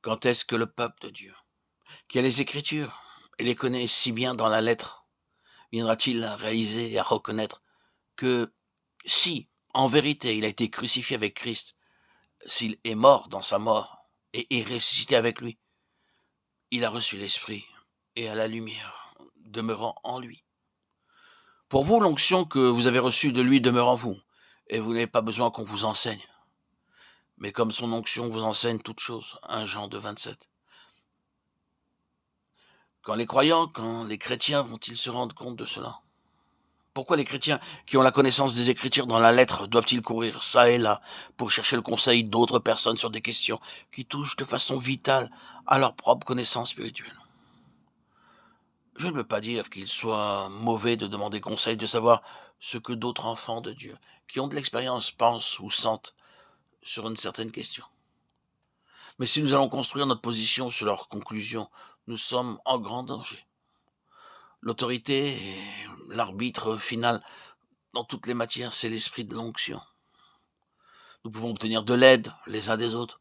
Quand est-ce que le peuple de Dieu, qui a les Écritures et les connaît si bien dans la lettre, viendra-t-il à réaliser et à reconnaître que si, en vérité, il a été crucifié avec Christ, s'il est mort dans sa mort et est ressuscité avec lui, il a reçu l'Esprit et à la lumière demeurant en lui. Pour vous, l'onction que vous avez reçue de lui demeure en vous, et vous n'avez pas besoin qu'on vous enseigne. Mais comme son onction vous enseigne toutes choses, 1 Jean 2, 27. Quand les chrétiens vont-ils se rendre compte de cela? Pourquoi les chrétiens qui ont la connaissance des Écritures dans la lettre doivent-ils courir ça et là pour chercher le conseil d'autres personnes sur des questions qui touchent de façon vitale à leur propre connaissance spirituelle? Je ne veux pas dire qu'il soit mauvais de demander conseil, de savoir ce que d'autres enfants de Dieu, qui ont de l'expérience, pensent ou sentent sur une certaine question. Mais si nous allons construire notre position sur leurs conclusions, nous sommes en grand danger. L'autorité et l'arbitre final dans toutes les matières, c'est l'esprit de l'onction. Nous pouvons obtenir de l'aide les uns des autres.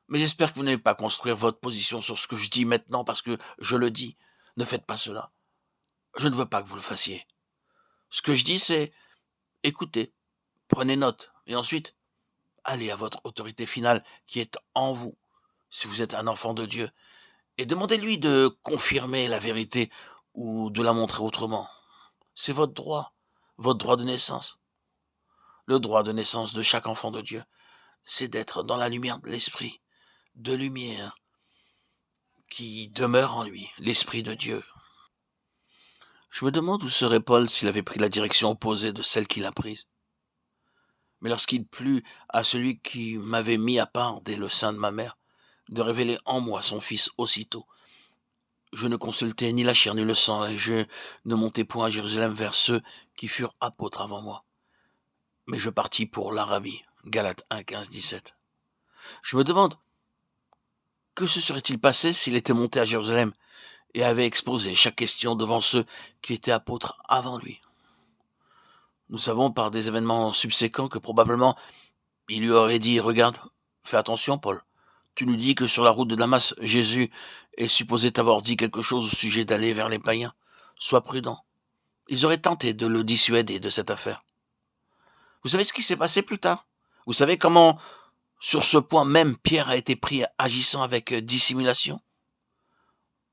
Mais j'espère que vous n'allez pas construire votre position sur ce que je dis maintenant parce que je le dis. Ne faites pas cela. Je ne veux pas que vous le fassiez. Ce que je dis, c'est écoutez, prenez note et ensuite allez à votre autorité finale qui est en vous, si vous êtes un enfant de Dieu, et demandez-lui de confirmer la vérité ou de la montrer autrement. C'est votre droit de naissance. Le droit de naissance de chaque enfant de Dieu, c'est d'être dans la lumière de l'esprit, de lumière qui demeure en lui, l'esprit de Dieu. Je me demande où serait Paul s'il avait pris la direction opposée de celle qu'il a prise. Mais lorsqu'il plut à celui qui m'avait mis à part dès le sein de ma mère, de révéler en moi son fils aussitôt, je ne consultai ni la chair ni le sang, et je ne montai point à Jérusalem vers ceux qui furent apôtres avant moi. Mais je partis pour l'Arabie. Galates 1, 15, 17. Je me demande, que se serait-il passé s'il était monté à Jérusalem et avait exposé chaque question devant ceux qui étaient apôtres avant lui? Nous savons par des événements subséquents que probablement il lui aurait dit, regarde, fais attention Paul, tu nous dis que sur la route de Damas, Jésus est supposé t'avoir dit quelque chose au sujet d'aller vers les païens. Sois prudent. Ils auraient tenté de le dissuader de cette affaire. Vous savez ce qui s'est passé plus tard? Vous savez comment, sur ce point même, Pierre a été pris agissant avec dissimulation?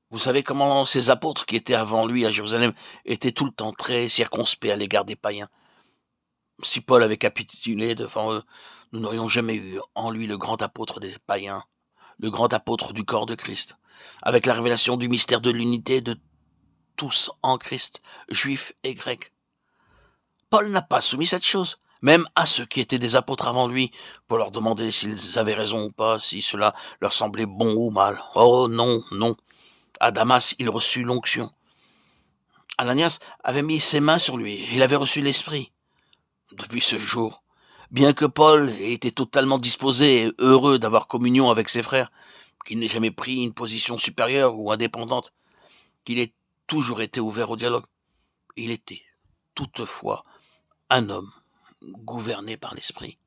Vous savez comment ces apôtres qui étaient avant lui à Jérusalem étaient tout le temps très circonspects à l'égard des païens? Si Paul avait capitulé devant eux, nous n'aurions jamais eu en lui le grand apôtre des païens, le grand apôtre du corps de Christ, avec la révélation du mystère de l'unité de tous en Christ, juifs et grecs. Paul n'a pas soumis cette chose, même à ceux qui étaient des apôtres avant lui, pour leur demander s'ils avaient raison ou pas, si cela leur semblait bon ou mal. Oh non, non. À Damas, il reçut l'onction. Ananias avait mis ses mains sur lui, il avait reçu l'Esprit. Depuis ce jour, bien que Paul ait été totalement disposé et heureux d'avoir communion avec ses frères, qu'il n'ait jamais pris une position supérieure ou indépendante, qu'il ait toujours été ouvert au dialogue, il était toutefois un homme gouverné par l'Esprit.